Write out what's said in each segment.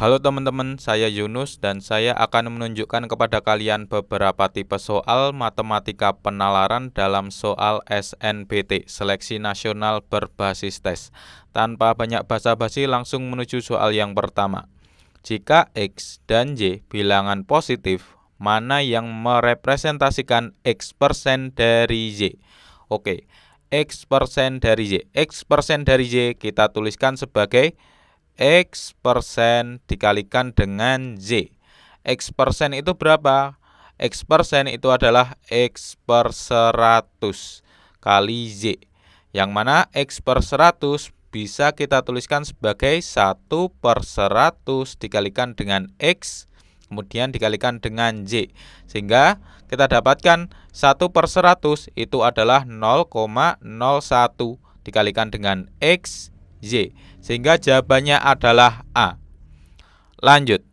Halo teman-teman, saya Yunus dan saya akan menunjukkan kepada kalian beberapa tipe soal matematika penalaran dalam soal SNBT, Seleksi Nasional Berbasis Tes. Tanpa banyak basa-basi langsung menuju soal yang pertama. Jika X dan Y bilangan positif, mana yang merepresentasikan X% dari Y? Oke, X% dari Y. X% dari Y kita tuliskan sebagai X% dikalikan dengan Y. X% itu berapa? X% itu adalah X per 100 kali Y. Yang mana X per 100 bisa kita tuliskan sebagai 1 per 100 dikalikan dengan X, kemudian dikalikan dengan Y. Sehingga kita dapatkan 1 per 100 itu adalah 0,01 dikalikan dengan X, Y. Sehingga jawabannya adalah A. Lanjut.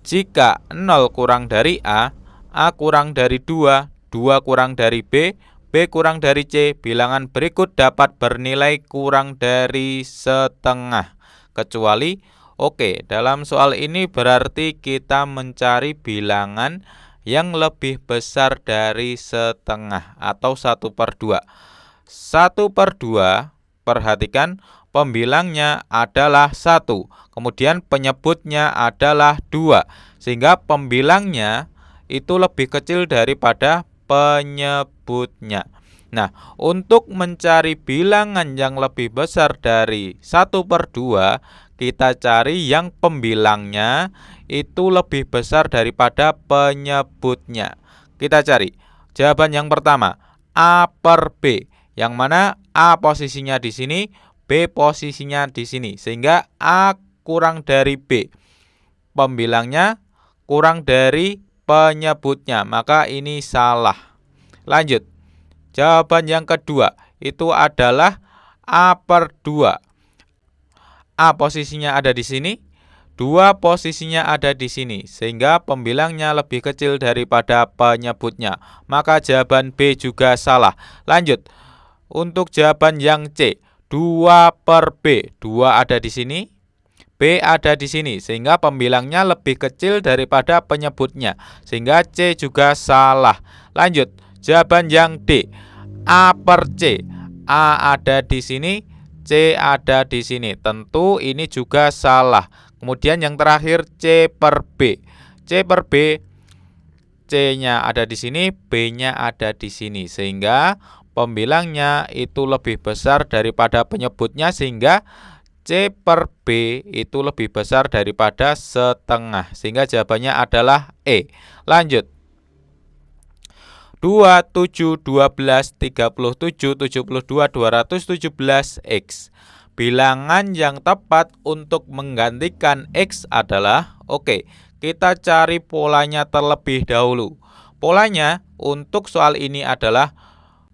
Jika 0 kurang dari A kurang dari 2, 2 kurang dari B kurang dari C, bilangan berikut dapat bernilai kurang dari setengah. Kecuali, dalam soal ini berarti kita mencari bilangan yang lebih besar dari setengah atau 1/2. 1/2, perhatikan pembilangnya adalah 1, kemudian penyebutnya adalah 2, sehingga pembilangnya itu lebih kecil daripada penyebutnya. Nah, untuk mencari bilangan yang lebih besar dari 1/2, kita cari yang pembilangnya itu lebih besar daripada penyebutnya. Kita cari jawaban yang pertama, A per B, yang mana A posisinya di sini, B posisinya di sini, sehingga A kurang dari B. Pembilangnya kurang dari penyebutnya, maka ini salah. Lanjut. Jawaban yang kedua itu adalah A per 2. A posisinya ada di sini, 2 posisinya ada di sini, sehingga pembilangnya lebih kecil daripada penyebutnya. Maka jawaban B juga salah. Lanjut. Untuk jawaban yang C, 2 per B. 2 ada di sini, B ada di sini, sehingga pembilangnya lebih kecil daripada penyebutnya, sehingga C juga salah. Lanjut, jawaban yang D, A per C. A ada di sini, C ada di sini. Tentu ini juga salah. Kemudian yang terakhir C per B. C per B, C-nya ada di sini, B-nya ada di sini, sehingga pembilangnya itu lebih besar daripada penyebutnya, sehingga C per B itu lebih besar daripada setengah, sehingga jawabannya adalah E. Lanjut. 2, 7, 12, 37, 72, 217 X. Bilangan yang tepat untuk menggantikan X adalah, kita cari polanya terlebih dahulu. Polanya untuk soal ini adalah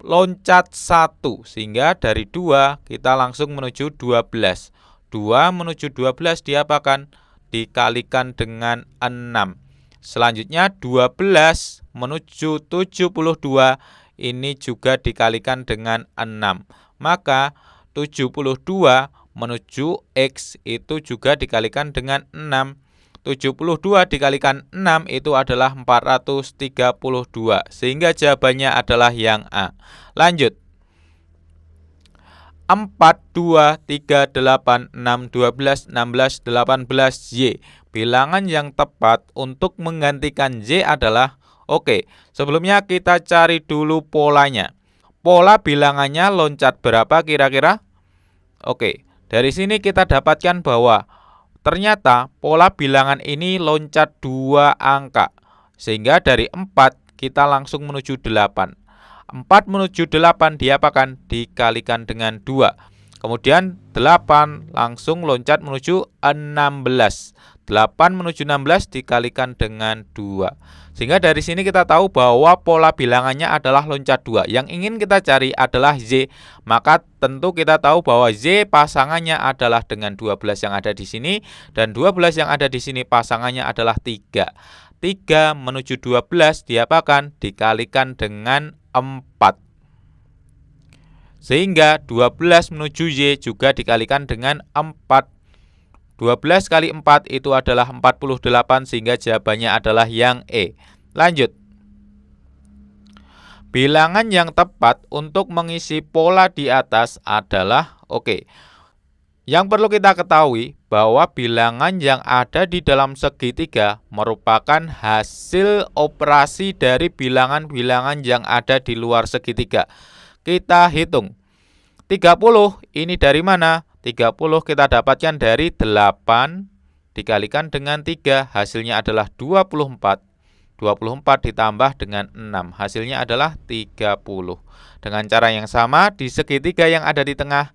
loncat 1, sehingga dari 2 kita langsung menuju 12. 2 menuju 12 diapakan? Dikalikan dengan 6. Selanjutnya 12 menuju 72 ini juga dikalikan dengan 6. Maka 72 menuju X itu juga dikalikan dengan 6. 72 dikalikan 6 itu adalah 432, sehingga jawabannya adalah yang A. Lanjut. 4, 2, 3, 8, 6, 12, 16, 18 Y. Bilangan yang tepat untuk menggantikan Y adalah, sebelumnya kita cari dulu polanya. Pola bilangannya loncat berapa kira-kira? Dari sini kita dapatkan bahwa ternyata pola bilangan ini loncat 2 angka, sehingga dari 4 kita langsung menuju 8. 4 menuju 8 diapakan? Dikalikan dengan 2. Kemudian 8 langsung loncat menuju 16. 8 menuju 16 dikalikan dengan 2. Sehingga dari sini kita tahu bahwa pola bilangannya adalah loncat 2. Yang ingin kita cari adalah Y. Maka tentu kita tahu bahwa Y pasangannya adalah dengan 12 yang ada di sini, dan 12 yang ada di sini pasangannya adalah 3. 3 menuju 12 diapakan? Dikalikan dengan 4. Sehingga 12 menuju Y juga dikalikan dengan 4. 12 kali 4 itu adalah 48, sehingga jawabannya adalah yang E. Lanjut. Bilangan yang tepat untuk mengisi pola di atas adalah, yang perlu kita ketahui bahwa bilangan yang ada di dalam segitiga merupakan hasil operasi dari bilangan-bilangan yang ada di luar segitiga. Kita hitung. 30 ini dari mana? 30 kita dapatkan dari 8 dikalikan dengan 3, hasilnya adalah 24. 24 ditambah dengan 6, hasilnya adalah 30. Dengan cara yang sama, di segitiga yang ada di tengah,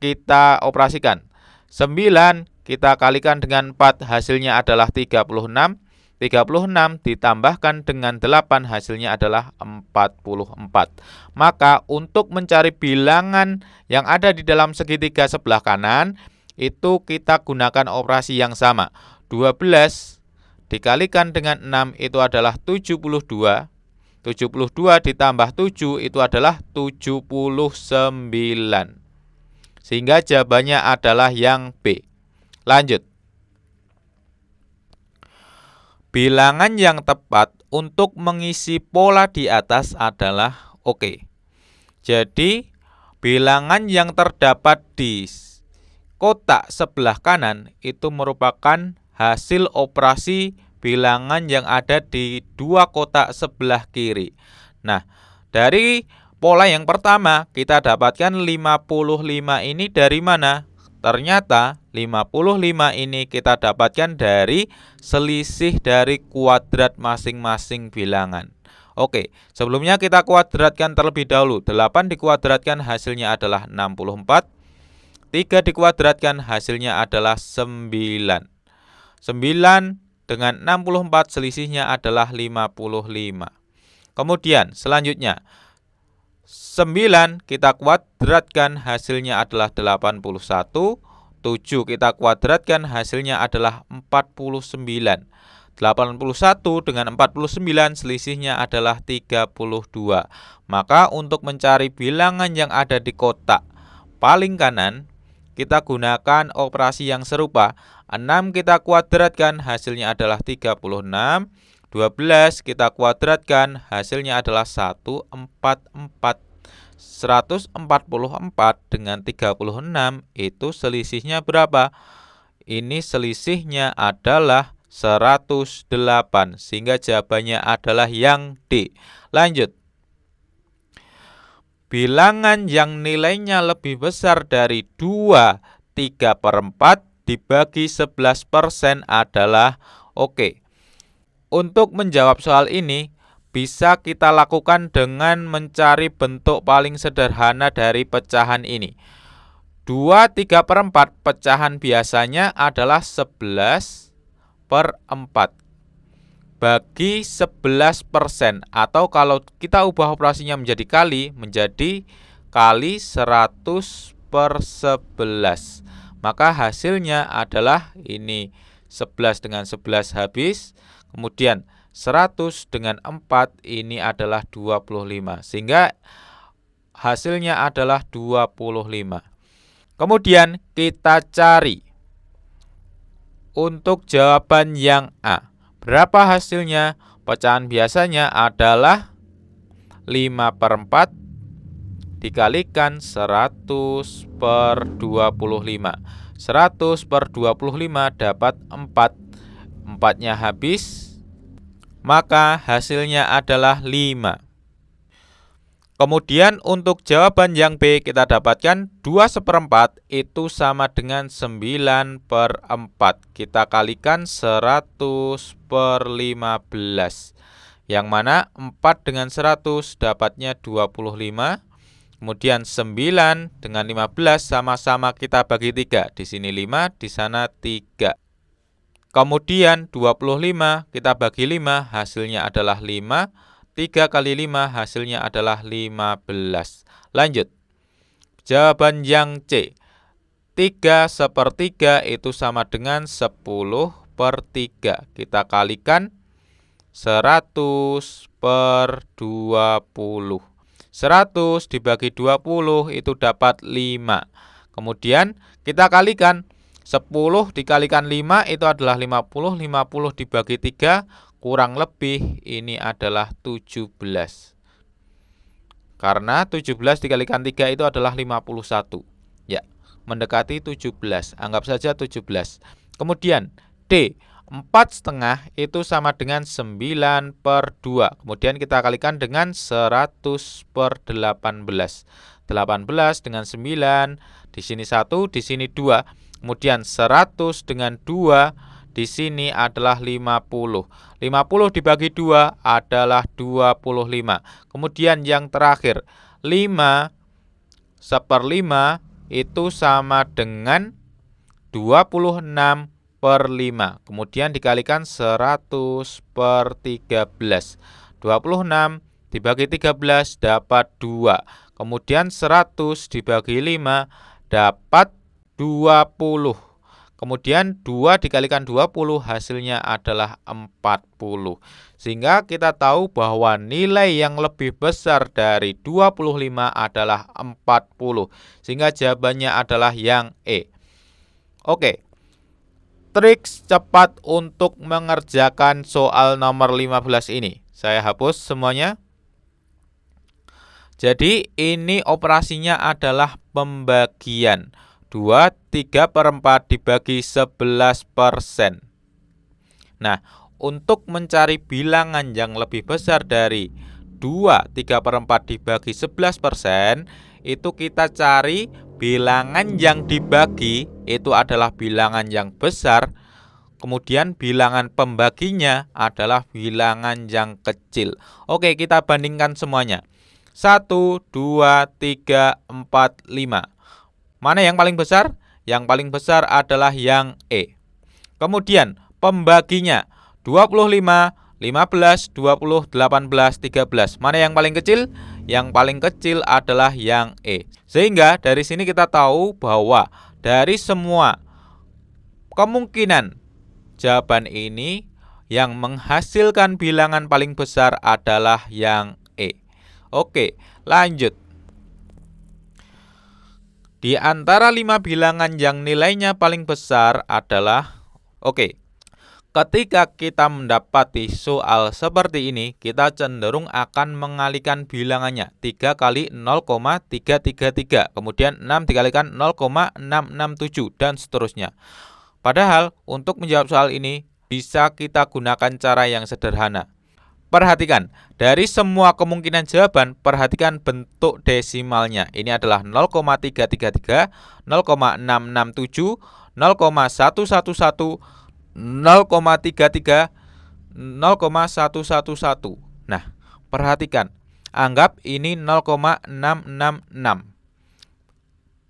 kita operasikan. 9 kita kalikan dengan 4, hasilnya adalah 36. 36 ditambahkan dengan 8, hasilnya adalah 44. Maka untuk mencari bilangan yang ada di dalam segitiga sebelah kanan, itu kita gunakan operasi yang sama. 12 dikalikan dengan 6 itu adalah 72. 72 ditambah 7 itu adalah 79. Sehingga jawabannya adalah yang B. Lanjut. Bilangan yang tepat untuk mengisi pola di atas adalah Jadi, bilangan yang terdapat di kotak sebelah kanan itu merupakan hasil operasi bilangan yang ada di dua kotak sebelah kiri. Nah, dari pola yang pertama kita dapatkan 55 ini dari mana? Ternyata 55 ini kita dapatkan dari selisih dari kuadrat masing-masing bilangan. Sebelumnya kita kuadratkan terlebih dahulu. 8 dikuadratkan hasilnya adalah 64. 3 dikuadratkan hasilnya adalah 9. 9 dengan 64 selisihnya adalah 55. Kemudian selanjutnya 9 kita kuadratkan hasilnya adalah 81. 7 kita kuadratkan hasilnya adalah 49. 81 dengan 49 selisihnya adalah 32. Maka untuk mencari bilangan yang ada di kotak paling kanan, kita gunakan operasi yang serupa. 6 kita kuadratkan hasilnya adalah 36. 12 kita kuadratkan hasilnya adalah 144. 144 dengan 36 itu selisihnya berapa? Ini selisihnya adalah 108, sehingga jawabannya adalah yang D. Lanjut. Bilangan yang nilainya lebih besar dari 2/3/4 dibagi 11% adalah Untuk menjawab soal ini, bisa kita lakukan dengan mencari bentuk paling sederhana dari pecahan ini. 2/3/4 pecahan biasanya adalah 11/4 bagi 11%, atau kalau kita ubah operasinya menjadi kali 100/11. Maka hasilnya adalah ini 11 dengan 11 habis, kemudian 100 dengan 4 ini adalah 25, sehingga hasilnya adalah 25. Kemudian kita cari untuk jawaban yang A. Berapa hasilnya? Pecahan biasanya adalah 5/4 dikalikan 100/25. 100/25 dapat 4. 4-nya habis, maka hasilnya adalah 5. Kemudian untuk jawaban yang B kita dapatkan 2/4 itu sama dengan 9/4. Kita kalikan 100/15. Yang mana 4 dengan 100 dapatnya 25. Kemudian 9 dengan 15 sama-sama kita bagi 3. Di sini 5, di sana 3. Kemudian 25 kita bagi 5, hasilnya adalah 5. 3 kali 5 hasilnya adalah 15. Lanjut. Jawaban yang C. 3/3 itu sama dengan 10/3. Kita kalikan 100/20. 100 dibagi 20 itu dapat 5. Kemudian kita kalikan 10 dikalikan 5 itu adalah 50. 50 dibagi 3 kurang lebih ini adalah 17. Karena 17 dikalikan 3 itu adalah 51. Ya, mendekati 17. Anggap saja 17. Kemudian D, 4,5 itu sama dengan 9/2. Kemudian kita kalikan dengan 100/18. 18 dengan 9, di sini 1, di sini 2. Kemudian 100 dengan 2, di sini adalah 50. 50 dibagi 2 adalah 25. Kemudian yang terakhir, 5/5 itu sama dengan 26/5. Kemudian dikalikan 100/13. 26 dibagi 13 dapat 2. Kemudian 100 dibagi 5 dapat 20. Kemudian 2 dikalikan 20 hasilnya adalah 40. Sehingga kita tahu bahwa nilai yang lebih besar dari 25 adalah 40. Sehingga jawabannya adalah yang E. Oke. Trik cepat untuk mengerjakan soal nomor 15 ini. Saya hapus semuanya. Jadi ini operasinya adalah pembagian. 2/3/4 dibagi 11%. Nah, untuk mencari bilangan yang lebih besar dari 2/3/4 dibagi 11%, itu kita cari bilangan yang dibagi itu adalah bilangan yang besar, kemudian bilangan pembaginya adalah bilangan yang kecil. Oke, kita bandingkan semuanya. 1, 2, 3, 4, 5. Mana yang paling besar? Yang paling besar adalah yang E. Kemudian pembaginya 25, 15, 20, 18, 13. Mana yang paling kecil? Yang paling kecil adalah yang E. Sehingga dari sini kita tahu bahwa dari semua kemungkinan jawaban ini yang menghasilkan bilangan paling besar adalah yang E. Oke, lanjut. Di antara 5 bilangan yang nilainya paling besar adalah, ketika kita mendapati soal seperti ini, kita cenderung akan mengalihkan bilangannya. 3 kali 0,333, kemudian 6 dikalikan 0,667, dan seterusnya. Padahal untuk menjawab soal ini bisa kita gunakan cara yang sederhana. Perhatikan, dari semua kemungkinan jawaban, perhatikan bentuk desimalnya. Ini adalah 0,333, 0,667, 0,111, 0,33, 0,111. Nah, perhatikan, anggap ini 0,666.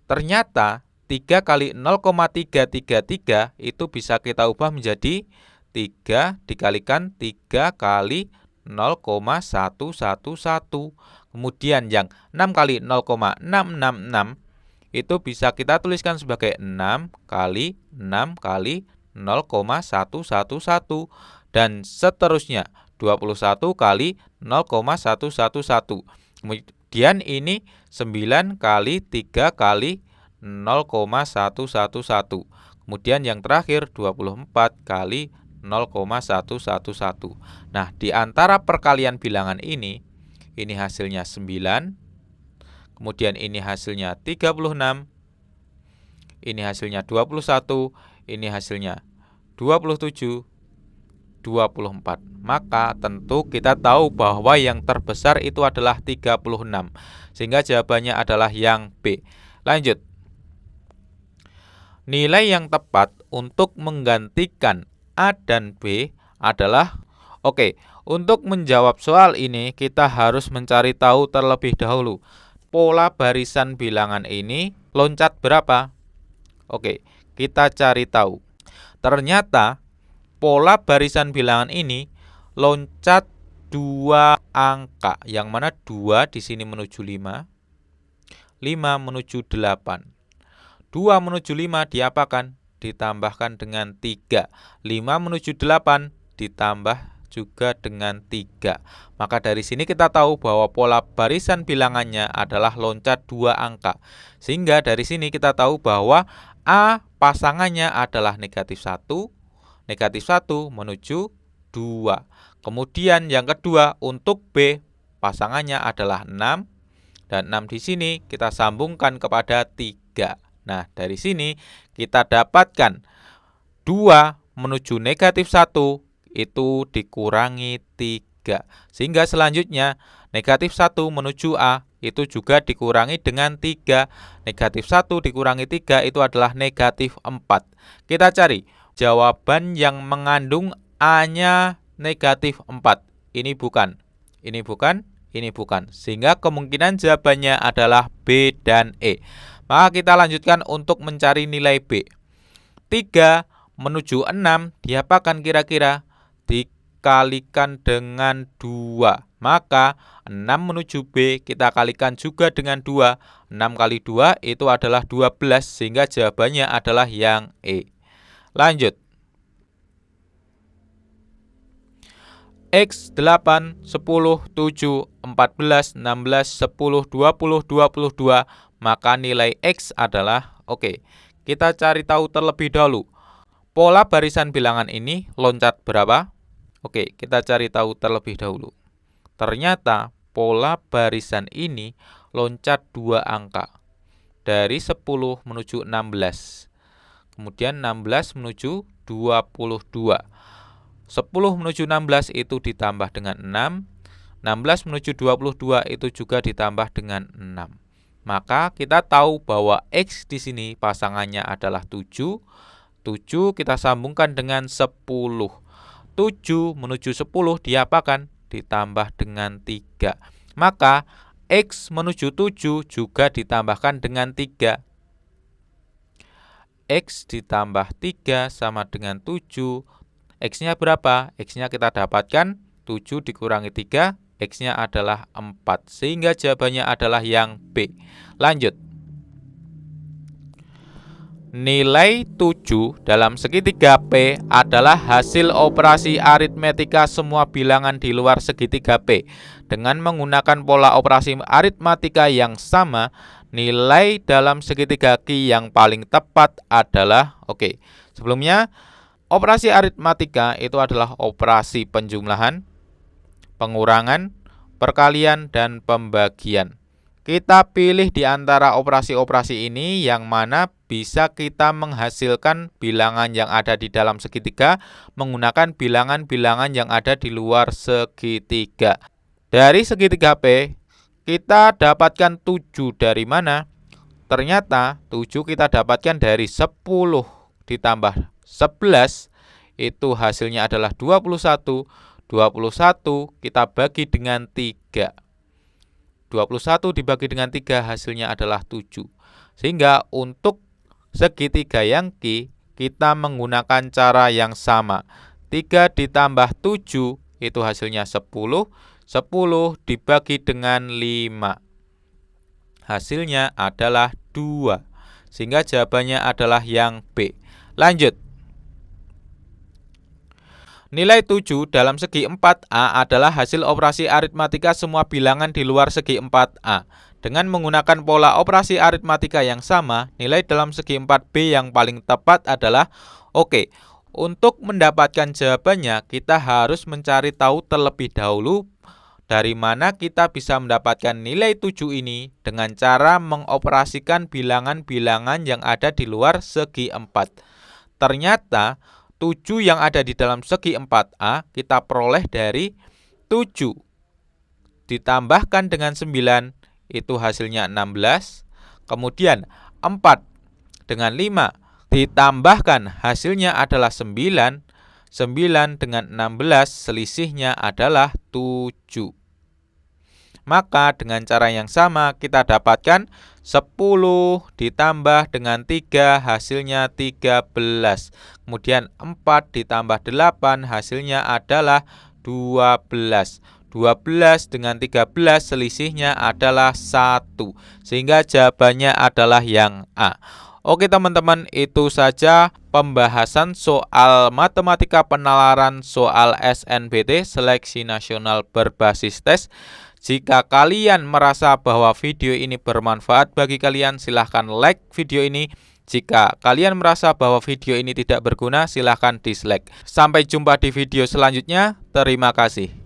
Ternyata 3 kali 0,333 itu bisa kita ubah menjadi 3 dikalikan 3 kali 0,111. Kemudian yang 6 kali 0,666 itu bisa kita tuliskan sebagai 6 kali 6 kali 0,111, dan seterusnya 21 kali 0,111. Kemudian ini 9 kali 3 kali 0,111. Kemudian yang terakhir 24 kali 0,111. Nah, di antara perkalian bilangan ini hasilnya 9, kemudian ini hasilnya 36, ini hasilnya 21, ini hasilnya 27, 24. Maka tentu kita tahu bahwa yang terbesar itu adalah 36. Sehingga jawabannya adalah yang B. Lanjut. Nilai yang tepat untuk menggantikan A dan B adalah, untuk menjawab soal ini kita harus mencari tahu terlebih dahulu pola barisan bilangan ini loncat berapa. Kita cari tahu. Ternyata pola barisan bilangan ini loncat 2 angka, yang mana 2 di sini menuju 5, 5 menuju 8. 2 menuju 5 diapakan? Ditambahkan dengan 3. 5 menuju 8 ditambah juga dengan 3. Maka dari sini kita tahu bahwa pola barisan bilangannya adalah loncat 2 angka. Sehingga dari sini kita tahu bahwa A, pasangannya adalah negatif 1 menuju 2. Kemudian yang kedua untuk B, pasangannya adalah 6, dan 6 di sini kita sambungkan kepada 3. Nah, dari sini kita dapatkan 2 menuju negatif 1 itu dikurangi 3. Sehingga selanjutnya negatif 1 menuju A itu juga dikurangi dengan 3. Negatif 1 dikurangi 3 itu adalah negatif 4. Kita cari jawaban yang mengandung A-nya negatif 4. Ini bukan. Sehingga kemungkinan jawabannya adalah B dan E. Maka kita lanjutkan untuk mencari nilai B. 3 menuju 6 diapakan kira-kira? Dikalikan dengan 2. Maka 6 menuju B kita kalikan juga dengan 2. 6 kali 2 itu adalah 12, sehingga jawabannya adalah yang E. Lanjut. X 8, 10, 7, 14, 16, 10, 20, 22, maka nilai X adalah, kita cari tahu terlebih dahulu. Pola barisan bilangan ini loncat berapa? Kita cari tahu terlebih dahulu. Ternyata pola barisan ini loncat 2 angka. Dari 10 menuju 16. Kemudian 16 menuju 22. 10 menuju 16 itu ditambah dengan 6. 16 menuju 22 itu juga ditambah dengan 6. Maka kita tahu bahwa X di sini pasangannya adalah 7. 7 kita sambungkan dengan 10. 7 menuju 10 diapakan? Ditambah dengan 3. Maka X menuju 7 juga ditambahkan dengan 3. X ditambah 3 sama dengan 7. X-nya berapa? X-nya kita dapatkan 7 dikurangi 3, X-nya adalah 4. Sehingga jawabannya adalah yang B. Lanjut. Nilai 7 dalam segitiga P adalah hasil operasi aritmetika semua bilangan di luar segitiga P. Dengan menggunakan pola operasi aritmetika yang sama, nilai dalam segitiga Q yang paling tepat adalah, sebelumnya, operasi aritmatika itu adalah operasi penjumlahan, pengurangan, perkalian, dan pembagian. Kita pilih di antara operasi-operasi ini yang mana bisa kita menghasilkan bilangan yang ada di dalam segitiga menggunakan bilangan-bilangan yang ada di luar segitiga. Dari segitiga P, kita dapatkan 7 dari mana? Ternyata 7 kita dapatkan dari 10 ditambah 11, itu hasilnya adalah 21. 21 kita bagi dengan 3. 21 dibagi dengan 3 hasilnya adalah 7. Sehingga untuk segitiga yang Q, kita menggunakan cara yang sama. 3 ditambah 7 itu hasilnya 10. 10 dibagi dengan 5. Hasilnya adalah 2. Sehingga jawabannya adalah yang B. Lanjut. Nilai 7 dalam segi 4A adalah hasil operasi aritmatika semua bilangan di luar segi 4A. Dengan menggunakan pola operasi aritmatika yang sama, nilai dalam segi 4B yang paling tepat adalah, untuk mendapatkan jawabannya, kita harus mencari tahu terlebih dahulu dari mana kita bisa mendapatkan nilai 7 ini dengan cara mengoperasikan bilangan-bilangan yang ada di luar segi 4. Ternyata 7 yang ada di dalam segi 4A kita peroleh dari 7 ditambahkan dengan 9 itu hasilnya 16. Kemudian 4 dengan 5 ditambahkan hasilnya adalah 9. 9 dengan 16 selisihnya adalah 7. Maka dengan cara yang sama kita dapatkan 10 ditambah dengan 3 hasilnya 13. Kemudian 4 ditambah 8 hasilnya adalah 12. 12 dengan 13 selisihnya adalah 1. Sehingga jawabannya adalah yang A. Oke teman-teman, itu saja pembahasan soal matematika penalaran soal SNBT Seleksi Nasional Berbasis Tes. Jika kalian merasa bahwa video ini bermanfaat bagi kalian, silahkan like video ini. Jika kalian merasa bahwa video ini tidak berguna, silahkan dislike. Sampai jumpa di video selanjutnya. Terima kasih.